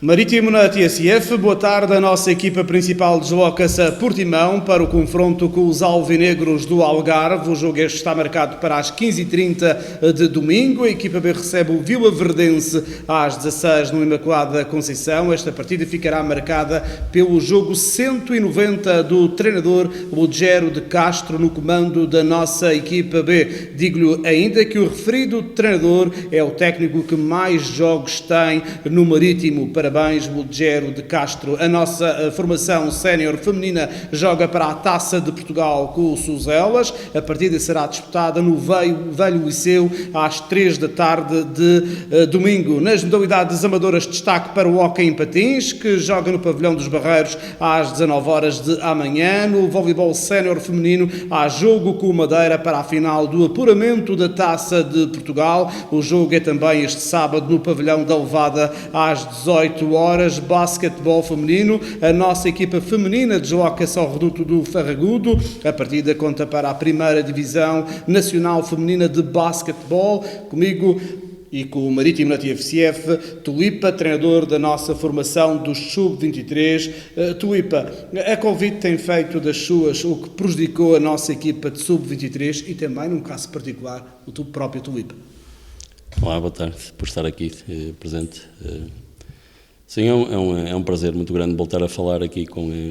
Marítimo na TSF, boa tarde. A nossa equipa principal desloca-se a Portimão para o confronto com os alvinegros do Algarve. O jogo este está marcado para as 15h30 de domingo. A equipa B recebe o Vila Verdense às 16 no Imaculada Conceição. Esta partida ficará marcada pelo jogo 190 do treinador Rogério de Castro no comando da nossa equipa B. Digo-lhe ainda que o referido treinador é o técnico que mais jogos tem no Marítimo. Parabéns, Rogério de Castro. A nossa formação sénior feminina joga para a Taça de Portugal com o Suzelas. A partida será disputada no Velho Liceu às 3 da tarde de domingo. Nas modalidades amadoras, destaque para o hóquei em patins, que joga no Pavilhão dos Barreiros às 19 horas de amanhã. No voleibol sénior feminino, há jogo com o Madeira para a final do apuramento da Taça de Portugal. O jogo é também este sábado no Pavilhão da Levada às 18 horas. Basquetebol feminino, a nossa equipa feminina desloca-se ao reduto do Farragudo. A partida conta para a primeira divisão nacional feminina de basquetebol. Comigo e com o Marítimo na TFCF, Tulipa, treinador da nossa formação dos Sub-23. Tulipa, a Covid tem feito das suas o que prejudicou a nossa equipa de Sub-23 e também, num caso particular, o próprio Tulipa. Olá, boa tarde, por estar aqui presente. Sim, é um prazer muito grande voltar a falar aqui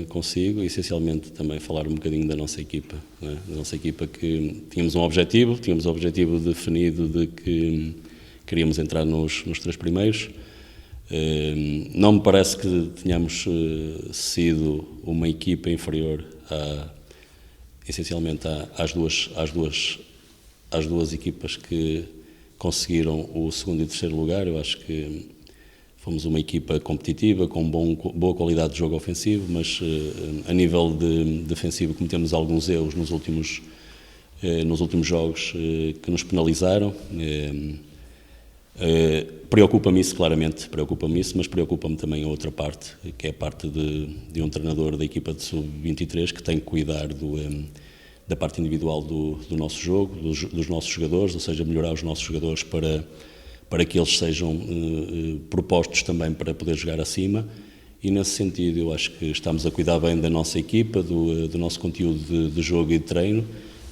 consigo e, essencialmente, também falar um bocadinho da nossa equipa. Né? Da nossa equipa, que tínhamos o objetivo definido de que queríamos entrar nos 3 primeiros. Não me parece que tenhamos sido uma equipa inferior essencialmente às duas equipas que conseguiram o segundo e terceiro lugar. Eu acho que fomos uma equipa competitiva, com boa qualidade de jogo ofensivo, mas a nível defensivo cometemos alguns erros nos últimos jogos que nos penalizaram. Preocupa-me isso, claramente, mas preocupa-me também a outra parte, que é a parte de um treinador da equipa de Sub-23 que tem que cuidar da parte individual do nosso jogo, dos nossos jogadores, ou seja, melhorar os nossos jogadores para que eles sejam propostos também para poder jogar acima, e nesse sentido eu acho que estamos a cuidar bem da nossa equipa, do nosso conteúdo de jogo e de treino,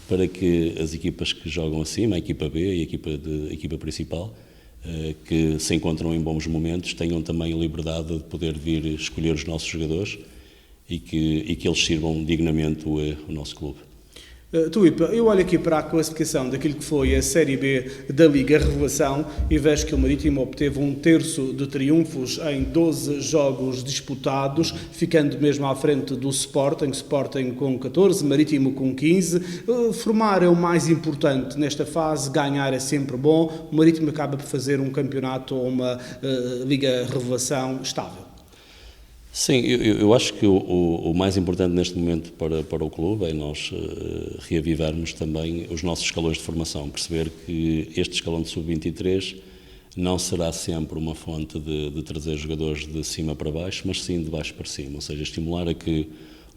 para que as equipas que jogam acima, a equipa B e a equipa principal, que se encontram em bons momentos, tenham também a liberdade de poder vir escolher os nossos jogadores e que eles sirvam dignamente o nosso clube. Tulipa, eu olho aqui para a classificação daquilo que foi a Série B da Liga Revelação e vejo que o Marítimo obteve 1/3 de triunfos em 12 jogos disputados, ficando mesmo à frente do Sporting com 14, Marítimo com 15. Formar é o mais importante nesta fase, ganhar é sempre bom. O Marítimo acaba por fazer um campeonato ou uma Liga Revelação estável. Sim, eu acho que o mais importante neste momento para o clube é nós reavivarmos também os nossos escalões de formação, perceber que este escalão de Sub-23 não será sempre uma fonte de trazer jogadores de cima para baixo, mas sim de baixo para cima, ou seja, estimular a que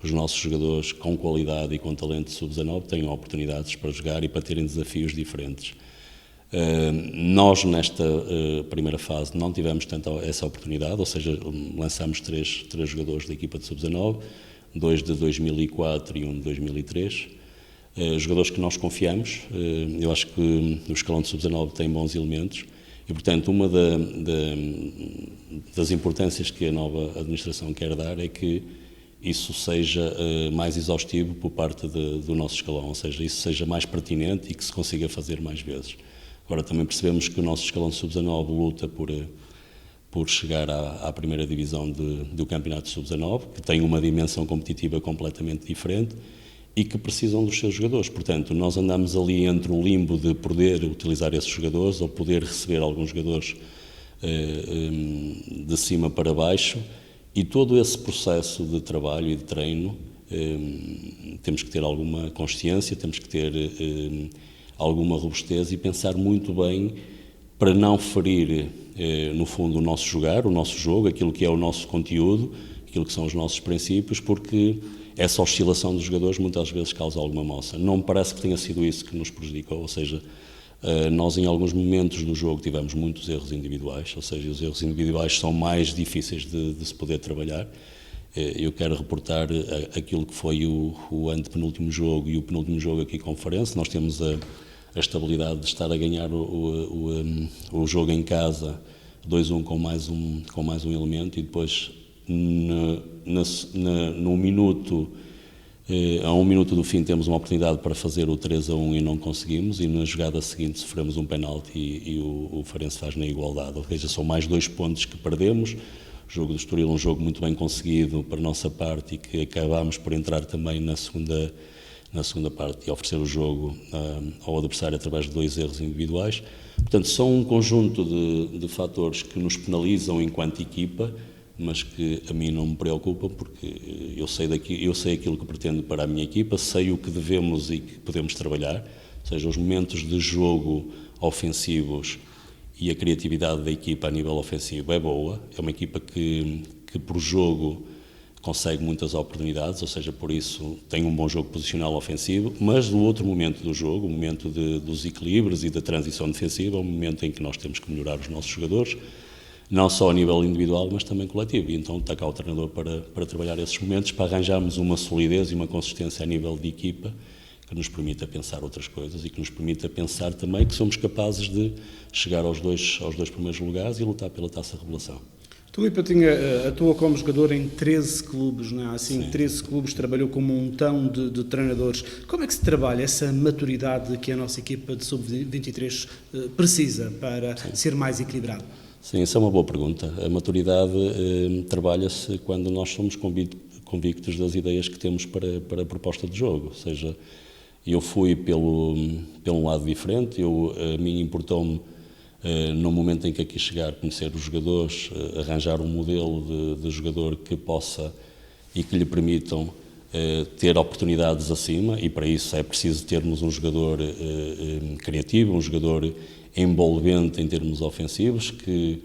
os nossos jogadores com qualidade e com talento Sub-19 tenham oportunidades para jogar e para terem desafios diferentes. Nós, nesta primeira fase, não tivemos tanto essa oportunidade, ou seja, lançámos três jogadores da equipa de Sub-19, 2 de 2004 e 1 de 2003, jogadores que nós confiamos. Eu acho que o escalão de Sub-19 tem bons elementos e, portanto, uma das importâncias que a nova administração quer dar é que isso seja mais exaustivo por parte do nosso escalão, ou seja, isso seja mais pertinente e que se consiga fazer mais vezes. Agora, também percebemos que o nosso escalão de Sub-19 luta por chegar à primeira divisão do Campeonato Sub-19, que tem uma dimensão competitiva completamente diferente e que precisam dos seus jogadores. Portanto, nós andamos ali entre um limbo de poder utilizar esses jogadores ou poder receber alguns jogadores de cima para baixo, e todo esse processo de trabalho e de treino temos que ter alguma consciência, temos que ter alguma robustez e pensar muito bem para não ferir, no fundo, o nosso jogo, aquilo que é o nosso conteúdo, aquilo que são os nossos princípios, porque essa oscilação dos jogadores muitas vezes causa alguma moça. Não me parece que tenha sido isso que nos prejudicou, ou seja, Nós, em alguns momentos do jogo, tivemos muitos erros individuais, ou seja, os erros individuais são mais difíceis de se poder trabalhar. Eu quero reportar aquilo que foi o antepenúltimo jogo e o penúltimo jogo aqui com o Farense. Nós temos a estabilidade de estar a ganhar o jogo em casa 2-1 com mais um elemento, e depois no minuto, a 1 minuto do fim, temos uma oportunidade para fazer o 3-1 e não conseguimos, e na jogada seguinte sofremos um penalti e o Farense faz na igualdade. Ou seja, são mais 2 pontos que perdemos. O jogo do Estoril, um jogo muito bem conseguido para a nossa parte, e que acabámos por entrar também na segunda parte e oferecer o jogo ao adversário através de 2 erros individuais. Portanto, são um conjunto de fatores que nos penalizam enquanto equipa, mas que a mim não me preocupam, porque eu sei aquilo que pretendo para a minha equipa, sei o que devemos e que podemos trabalhar, ou seja, os momentos de jogo ofensivos e a criatividade da equipa a nível ofensivo é boa. É uma equipa que por jogo consegue muitas oportunidades, ou seja, por isso tem um bom jogo posicional ofensivo, mas no outro momento do jogo, o momento dos equilíbrios e da transição defensiva, é um momento em que nós temos que melhorar os nossos jogadores, não só a nível individual, mas também coletivo. E então está cá o treinador para trabalhar esses momentos, para arranjarmos uma solidez e uma consistência a nível de equipa que nos permita pensar outras coisas e que nos permita pensar também que somos capazes de chegar aos dois primeiros lugares e lutar pela Taça Revelação. Tulipa atua como jogador em 13 clubes, não é? Assim, 13 clubes, trabalhou com um montão de treinadores. Como é que se trabalha essa maturidade que a nossa equipa de sub-23 precisa para ser mais equilibrado? Sim, essa é uma boa pergunta. A maturidade trabalha-se quando nós somos convictos das ideias que temos para a proposta de jogo. Ou seja, eu fui pelo lado diferente, a mim importou-me, no momento em que aqui chegar, conhecer os jogadores, arranjar um modelo de jogador que possa e que lhe permitam ter oportunidades acima, e para isso é preciso termos um jogador criativo, um jogador envolvente em termos ofensivos, que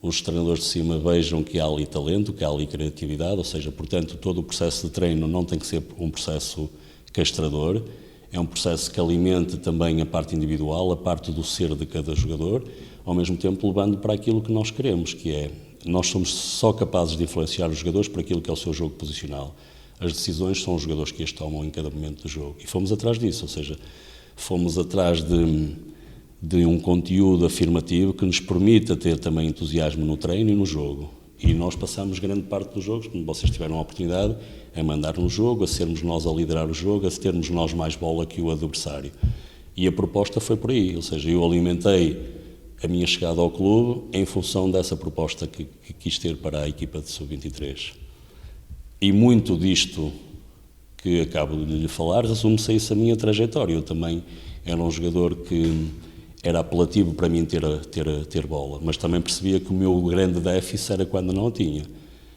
os treinadores de cima vejam que há ali talento, que há ali criatividade, ou seja, portanto, todo o processo de treino não tem que ser um processo castrador, é um processo que alimente também a parte individual, a parte do ser de cada jogador, ao mesmo tempo levando para aquilo que nós queremos, que é, nós somos só capazes de influenciar os jogadores para aquilo que é o seu jogo posicional. As decisões são os jogadores que as tomam em cada momento do jogo. E fomos atrás disso, ou seja, fomos atrás de um conteúdo afirmativo que nos permita ter também entusiasmo no treino e no jogo. E nós passamos grande parte dos jogos, quando vocês tiveram a oportunidade, a mandar no jogo, a sermos nós a liderar o jogo, a termos nós mais bola que o adversário. E a proposta foi por aí, ou seja, eu alimentei a minha chegada ao clube em função dessa proposta que quis ter para a equipa de sub-23. E muito disto que acabo de lhe falar resume-se a isso, a minha trajetória. Eu também era um jogador que era apelativo para mim ter bola, mas também percebia que o meu grande déficit era quando não a tinha.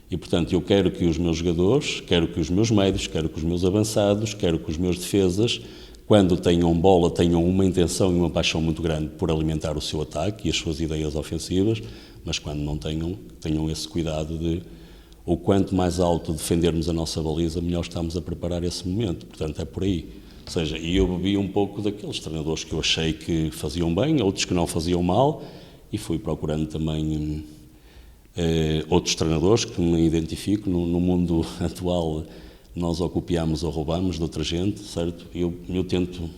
E, portanto, eu quero que os meus jogadores, quero que os meus médios, quero que os meus avançados, quero que os meus defesas, quando tenham bola, tenham uma intenção e uma paixão muito grande por alimentar o seu ataque e as suas ideias ofensivas, mas quando não tenham esse cuidado de, o quanto mais alto defendermos a nossa baliza, melhor estamos a preparar esse momento. Portanto, é por aí. Ou seja, e eu bebi um pouco daqueles treinadores que eu achei que faziam bem, outros que não faziam mal, e fui procurando também outros treinadores que me identifico. No mundo atual, nós ou copiamos ou roubamos de outra gente, certo? Eu tento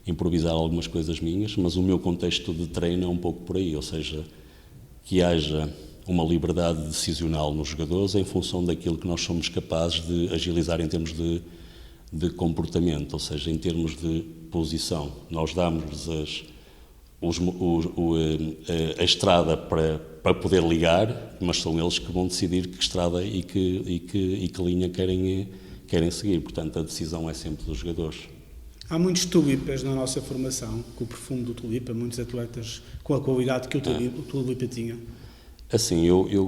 improvisar algumas coisas minhas, mas o meu contexto de treino é um pouco por aí, ou seja, que haja uma liberdade decisional nos jogadores em função daquilo que nós somos capazes de agilizar em termos de comportamento, ou seja, em termos de posição. Nós damos-lhes a estrada para poder ligar, mas são eles que vão decidir que estrada e que linha querem seguir. Portanto, a decisão é sempre dos jogadores. Há muitos tulipas na nossa formação, com o perfume do tulipa, muitos atletas com a qualidade que o tulipa tinha. Assim, eu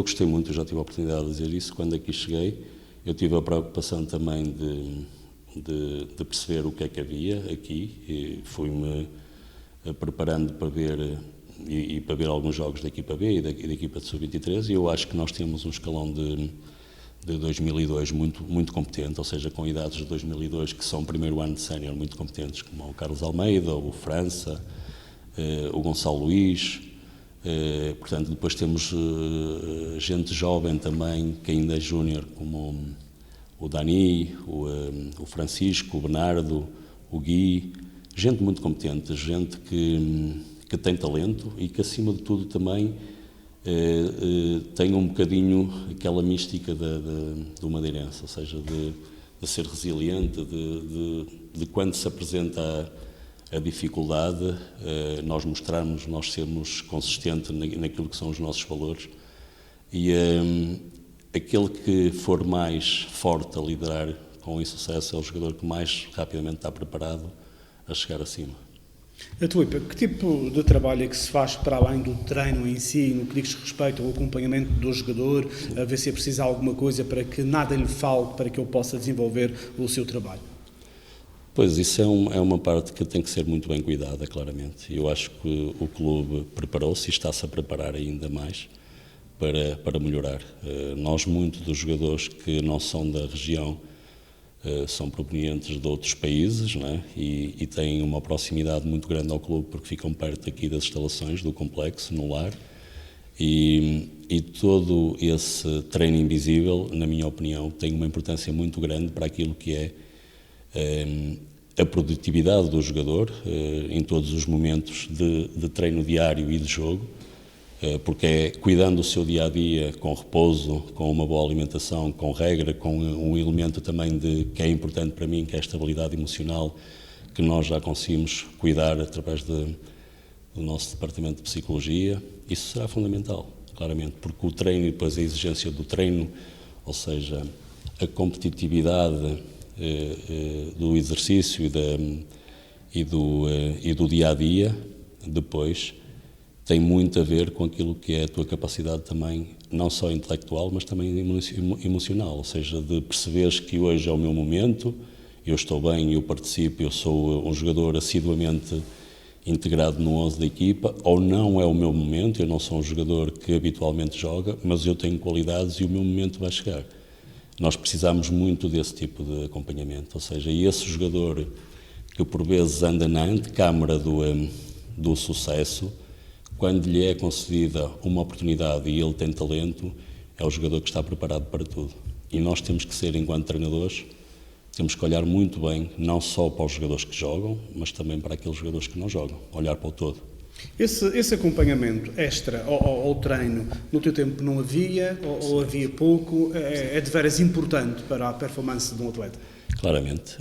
gostei muito, eu já tive a oportunidade de dizer isso quando aqui cheguei. Eu tive a preocupação também de perceber o que é que havia aqui, e fui-me preparando para ver para ver alguns jogos da equipa B e da equipa de sub-23, e eu acho que nós temos um escalão de 2002 muito competente, ou seja, com idades de 2002 que são primeiro ano de sénior muito competentes, como o Carlos Almeida, o França, o Gonçalo Luís, portanto depois temos gente jovem também, que ainda é júnior, como o Dani, o Francisco, o Bernardo, o Gui, gente muito competente, gente que tem talento e que acima de tudo também tem um bocadinho aquela mística do madeirense, ou seja, de ser resiliente, de quando se apresenta a dificuldade, nós mostrarmos, nós sermos consistentes naquilo que são os nossos valores e aquele que for mais forte a liderar com esse sucesso é o jogador que mais rapidamente está preparado a chegar acima. A Tulipa, que tipo de trabalho é que se faz para além do treino em si, no que diz respeito ao acompanhamento do jogador, a ver se é preciso alguma coisa para que nada lhe falte para que ele possa desenvolver o seu trabalho? Pois, isso é uma parte que tem que ser muito bem cuidada, claramente. Eu acho que o clube preparou-se e está-se a preparar ainda mais para melhorar. Nós, muitos dos jogadores que não são da região, são provenientes de outros países, não é? E têm uma proximidade muito grande ao clube porque ficam perto aqui das instalações do complexo, no lar. E todo esse treino invisível, na minha opinião, tem uma importância muito grande para aquilo que é a produtividade do jogador em todos os momentos de treino diário e de jogo, porque é cuidando do seu dia-a-dia com repouso, com uma boa alimentação, com regra, com um elemento também que é importante para mim, que é a estabilidade emocional, que nós já conseguimos cuidar através do nosso departamento de psicologia. Isso será fundamental, claramente, porque o treino e depois a exigência do treino, ou seja, a competitividade do exercício e do dia-a-dia, depois tem muito a ver com aquilo que é a tua capacidade também, não só intelectual, mas também emocional, ou seja, de perceberes que hoje é o meu momento, eu estou bem, eu participo, eu sou um jogador assiduamente integrado no 11 da equipa, ou não é o meu momento, eu não sou um jogador que habitualmente joga, mas eu tenho qualidades e o meu momento vai chegar. Nós precisamos muito desse tipo de acompanhamento, ou seja, esse jogador que por vezes anda na antecâmara do sucesso, quando lhe é concedida uma oportunidade e ele tem talento, é o jogador que está preparado para tudo. E nós temos que ser, enquanto treinadores, temos que olhar muito bem, não só para os jogadores que jogam, mas também para aqueles jogadores que não jogam, olhar para o todo. Esse acompanhamento extra ao treino, no teu tempo não havia, ou havia pouco, é de veras importante para a performance de um atleta? Claramente.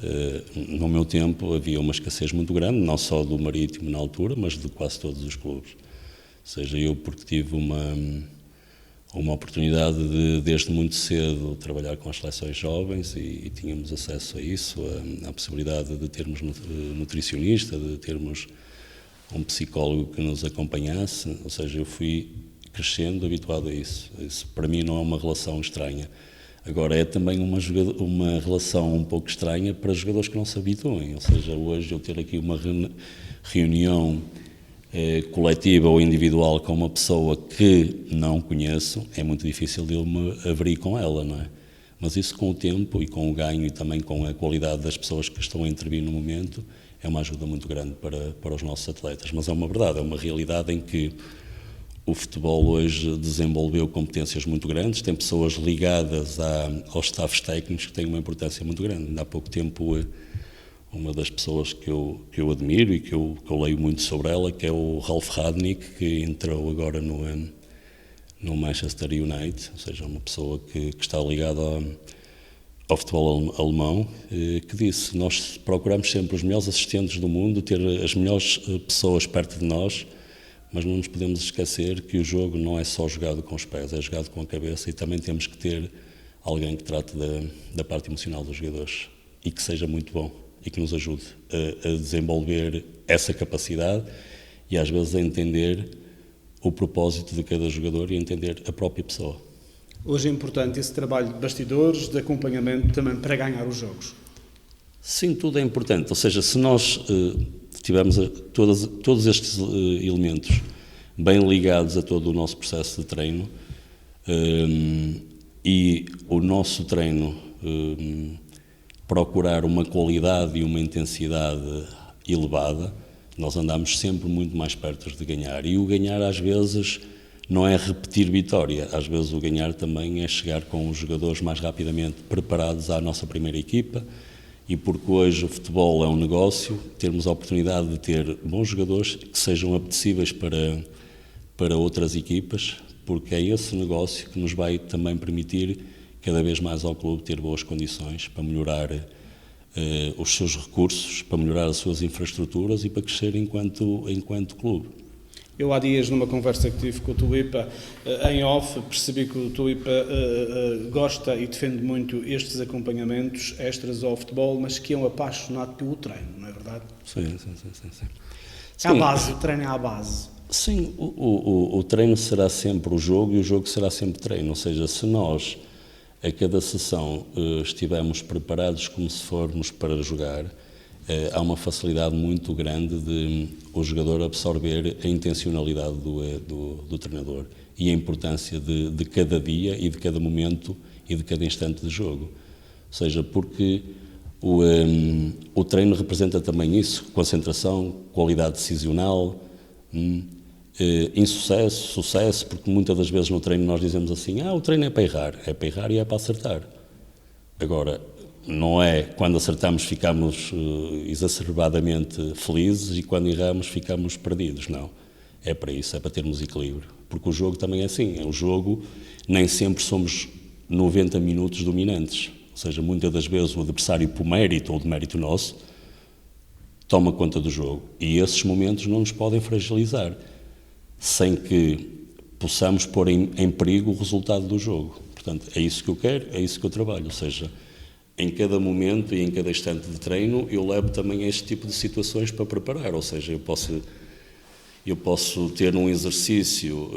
No meu tempo havia uma escassez muito grande, não só do Marítimo na altura, mas de quase todos os clubes. Ou seja, eu porque tive uma oportunidade de, desde muito cedo, trabalhar com as seleções jovens e tínhamos acesso a isso, a possibilidade de termos nutricionista, de termos um psicólogo que nos acompanhasse, ou seja, eu fui crescendo habituado a isso. Isso para mim não é uma relação estranha. Agora é também uma relação um pouco estranha para jogadores que não se habituem, ou seja, hoje eu ter aqui uma reunião coletiva ou individual com uma pessoa que não conheço, é muito difícil de eu me abrir com ela, não é? Mas isso com o tempo e com o ganho e também com a qualidade das pessoas que estão a intervir no momento, é uma ajuda muito grande para os nossos atletas. Mas é uma verdade, é uma realidade em que o futebol hoje desenvolveu competências muito grandes, tem pessoas ligadas aos staffs técnicos que têm uma importância muito grande. Ainda há pouco tempo, uma das pessoas que eu admiro e que eu leio muito sobre ela, que é o Ralf Rangnick, que entrou agora no Manchester United, ou seja, uma pessoa que está ligada ao futebol alemão, que disse: nós procuramos sempre os melhores assistentes do mundo, ter as melhores pessoas perto de nós, mas não nos podemos esquecer que o jogo não é só jogado com os pés, é jogado com a cabeça, e também temos que ter alguém que trate da parte emocional dos jogadores e que seja muito bom e que nos ajude a desenvolver essa capacidade e às vezes a entender o propósito de cada jogador e a entender a própria pessoa. Hoje é importante esse trabalho de bastidores, de acompanhamento também para ganhar os jogos. Sim, tudo é importante, ou seja, se nós tivermos todos estes elementos bem ligados a todo o nosso processo de treino e o nosso treino procurar uma qualidade e uma intensidade elevada, Nós andamos sempre muito mais perto de ganhar. E o ganhar, às vezes, não é repetir vitória. Às vezes, o ganhar também é chegar com os jogadores mais rapidamente preparados à nossa primeira equipa. E porque hoje o futebol é um negócio, termos a oportunidade de ter bons jogadores que sejam apetecíveis para outras equipas, porque é esse negócio que nos vai também permitir cada vez mais ao clube ter boas condições para melhorar os seus recursos, para melhorar as suas infraestruturas e para crescer enquanto clube. Eu há dias, numa conversa que tive com o Tulipa, em off, percebi que o Tulipa gosta e defende muito estes acompanhamentos extras ao futebol, mas que é um apaixonado pelo treino, não é verdade? Sim. É à base, o treino é à base. Sim, o treino será sempre o jogo e o jogo será sempre treino, ou seja, se nós a cada sessão estivermos preparados como se formos para jogar, há uma facilidade muito grande de o jogador absorver a intencionalidade do treinador e a importância de cada dia e de cada momento e de cada instante de jogo. Ou seja, porque o treino representa também isso, concentração, qualidade decisional, insucesso, sucesso, porque muitas das vezes no treino nós dizemos assim, o treino é para errar e é para acertar. Agora, não é quando acertamos ficamos exacerbadamente felizes e quando erramos ficamos perdidos, não. É para isso, é para termos equilíbrio. Porque o jogo também é assim, o jogo nem sempre somos 90 minutos dominantes. Ou seja, muitas das vezes o adversário por mérito ou de mérito nosso toma conta do jogo e esses momentos não nos podem fragilizar sem que possamos pôr em perigo o resultado do jogo. Portanto, é isso que eu quero, é isso que eu trabalho, ou seja, em cada momento e em cada instante de treino eu levo também este tipo de situações para preparar, ou seja, eu posso ter um exercício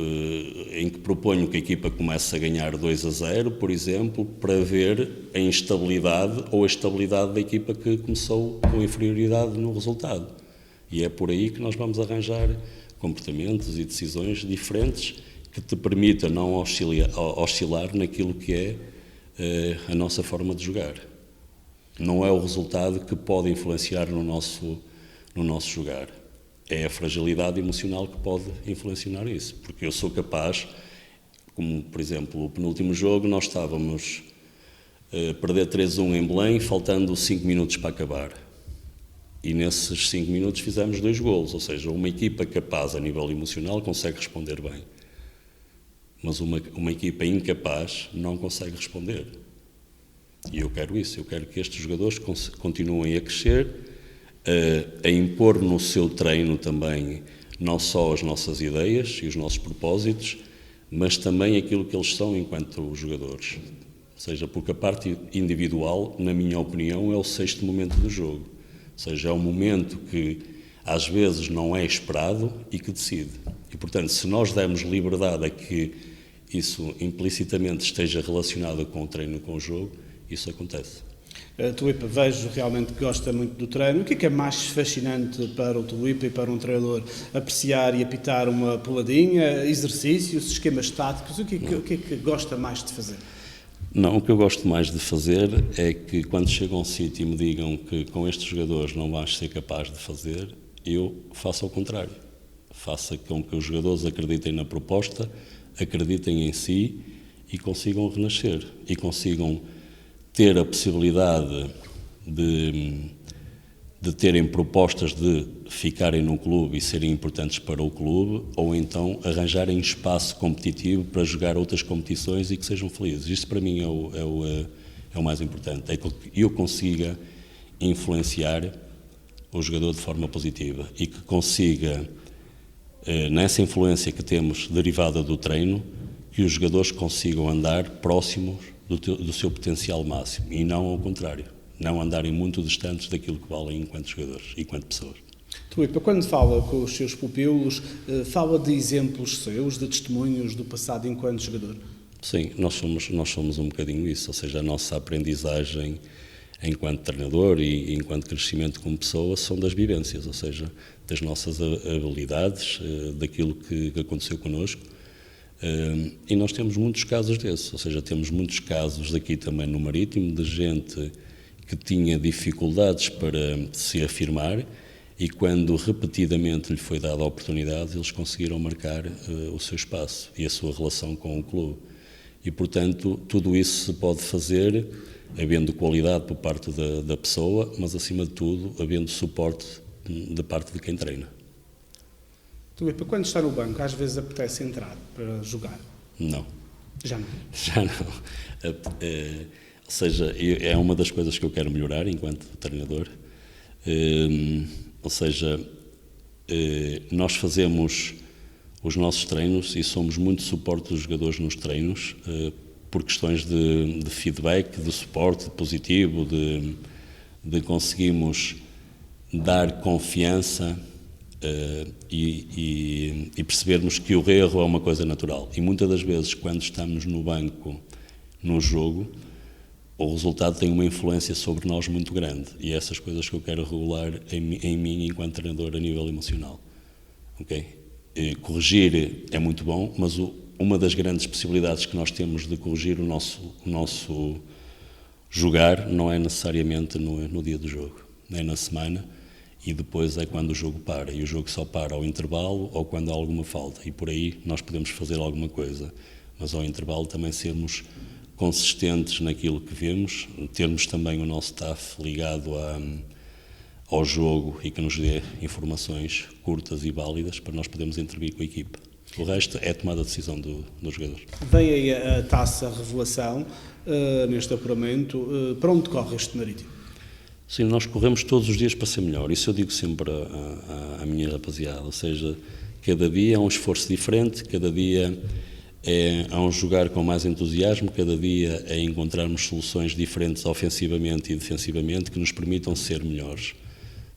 em que proponho que a equipa comece a ganhar 2-0, por exemplo, para ver a instabilidade ou a estabilidade da equipa que começou com inferioridade no resultado. E é por aí que nós vamos arranjar comportamentos e decisões diferentes que te permitam não oscilar naquilo que é a nossa forma de jogar. Não é o resultado que pode influenciar no nosso jogar. É a fragilidade emocional que pode influenciar isso. Porque eu sou capaz, como por exemplo o penúltimo jogo, nós estávamos a perder 3-1 em Belém, faltando 5 minutos para acabar. E nesses 5 minutos fizemos 2 golos, ou seja, uma equipa capaz a nível emocional consegue responder bem. Mas uma equipa incapaz não consegue responder. E eu quero isso, eu quero que estes jogadores continuem a crescer, a impor no seu treino também não só as nossas ideias e os nossos propósitos, mas também aquilo que eles são enquanto jogadores. Ou seja, porque a parte individual, na minha opinião, é o 6º momento do jogo. Ou seja, é um momento que às vezes não é esperado e que decide. E, portanto, se nós dermos liberdade a que isso implicitamente esteja relacionado com o treino e com o jogo, isso acontece. Tulipa, vejo realmente que gosta muito do treino. O que é mais fascinante para o Tulipa e para um treinador? Apreciar e apitar uma puladinha, exercícios, esquemas táticos? O que é que gosta mais de fazer? Não, o que eu gosto mais de fazer é que quando chego a um sítio e me digam que com estes jogadores não vais ser capaz de fazer, eu faço ao contrário. Faça com que os jogadores acreditem na proposta, acreditem em si e consigam renascer. E consigam ter a possibilidade de terem propostas de ficarem no clube e serem importantes para o clube, ou então arranjarem espaço competitivo para jogar outras competições e que sejam felizes. Isto para mim é o mais importante, é que eu consiga influenciar o jogador de forma positiva e que consiga, nessa influência que temos derivada do treino, que os jogadores consigam andar próximos do seu potencial máximo e não ao contrário, não andarem muito distantes daquilo que valem enquanto jogadores, enquanto pessoas. Tulipa, quando fala com os seus pupilos, fala de exemplos seus, de testemunhos do passado enquanto jogador? Sim, nós somos um bocadinho isso, ou seja, a nossa aprendizagem enquanto treinador e enquanto crescimento como pessoa são das vivências, ou seja, das nossas habilidades, daquilo que aconteceu connosco. E nós temos muitos casos desses, ou seja, temos muitos casos aqui também no Marítimo de gente que tinha dificuldades para se afirmar e quando repetidamente lhe foi dada a oportunidade, eles conseguiram marcar o seu espaço e a sua relação com o clube. E, portanto, tudo isso se pode fazer havendo qualidade por parte da pessoa, mas, acima de tudo, havendo suporte da parte de quem treina. Tulipa, quando está no banco, às vezes apetece entrar para jogar? Não. Já não? Já não. Ou seja, é uma das coisas que eu quero melhorar enquanto treinador. Ou seja, nós fazemos os nossos treinos e somos muito suporte dos jogadores nos treinos, por questões de feedback, de suporte positivo, de conseguimos dar confiança e percebermos que o erro é uma coisa natural. E muitas das vezes, quando estamos no banco, no jogo, o resultado tem uma influência sobre nós muito grande, e é essas coisas que eu quero regular em mim enquanto treinador a nível emocional. Okay? Corrigir é muito bom, mas uma das grandes possibilidades que nós temos de corrigir o nosso jogar não é necessariamente no dia do jogo, é na semana, e depois é quando o jogo para, e o jogo só para ao intervalo ou quando há alguma falta, e por aí nós podemos fazer alguma coisa, mas ao intervalo também sermos consistentes naquilo que vemos, termos também o nosso staff ligado ao jogo e que nos dê informações curtas e válidas para nós podermos intervir com a equipa. O resto é tomada a decisão dos jogadores. Vem aí a taça revelação neste apuramento. Para onde corre este Marítimo? Sim, nós corremos todos os dias para ser melhor. Isso eu digo sempre à minha rapaziada. Ou seja, cada dia é um esforço diferente, cada dia é um jogar com mais entusiasmo, cada dia é encontrarmos soluções diferentes ofensivamente e defensivamente que nos permitam ser melhores.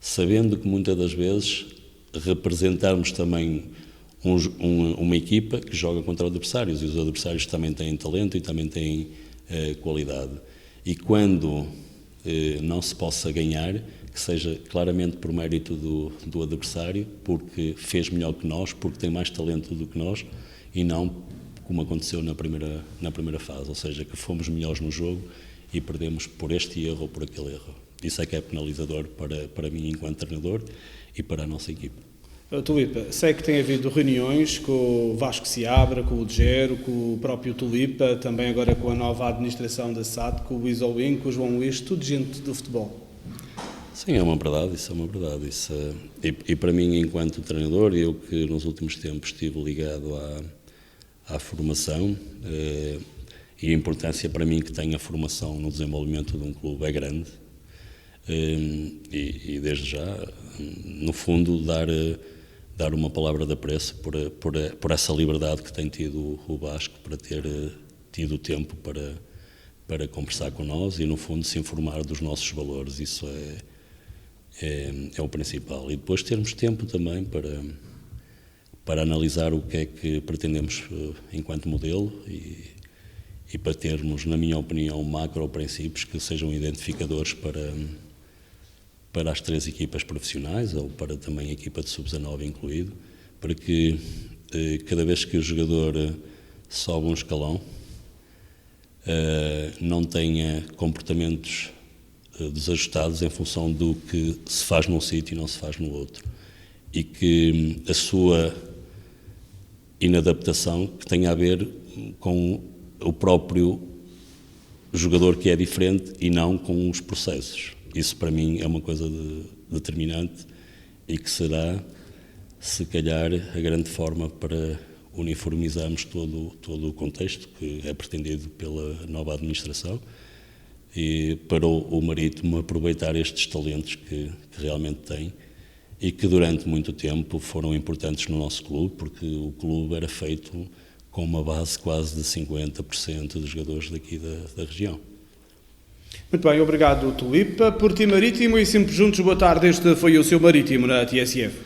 Sabendo que muitas das vezes representarmos também uma equipa que joga contra adversários, e os adversários também têm talento e também têm qualidade. E quando não se possa ganhar, que seja claramente por mérito do adversário, porque fez melhor que nós, porque tem mais talento do que nós, e não como aconteceu na primeira fase, ou seja, que fomos melhores no jogo e perdemos por este erro ou por aquele erro. Isso é que é penalizador para mim enquanto treinador e para a nossa equipa. Tulipa, sei que tem havido reuniões com o Vasco Seabra, com o Degero, com o próprio Tulipa, também agora com a nova administração da SAD, com o Luís Olim, com o João Luís, tudo gente do futebol. Sim, é uma verdade, isso é uma verdade. E para mim, enquanto treinador, eu que nos últimos tempos estive ligado à formação, e a importância para mim que tem a formação no desenvolvimento de um clube é grande, e desde já, no fundo, dar uma palavra de apreço por essa liberdade que tem tido o Vasco, para ter tido tempo para conversar com nós e, no fundo, se informar dos nossos valores. Isso é o principal. E depois termos tempo também para analisar o que é que pretendemos enquanto modelo e para termos, na minha opinião, macro-princípios que sejam identificadores para as 3 equipas profissionais, ou para também a equipa de sub-19 incluído, para que cada vez que o jogador sobe um escalão não tenha comportamentos desajustados em função do que se faz num sítio e não se faz no outro, e que a sua inadaptação que tenha a ver com o próprio jogador, que é diferente, e não com os processos. Isso para mim é uma coisa determinante e que será, se calhar, a grande forma para uniformizarmos todo o contexto que é pretendido pela nova administração, e para o Marítimo aproveitar estes talentos que realmente tem e que durante muito tempo foram importantes no nosso clube, porque o clube era feito com uma base quase de 50% dos jogadores daqui da região. Muito bem, obrigado Tulipa. Por ti Marítimo e sempre juntos, boa tarde. Este foi o seu Marítimo na TSF.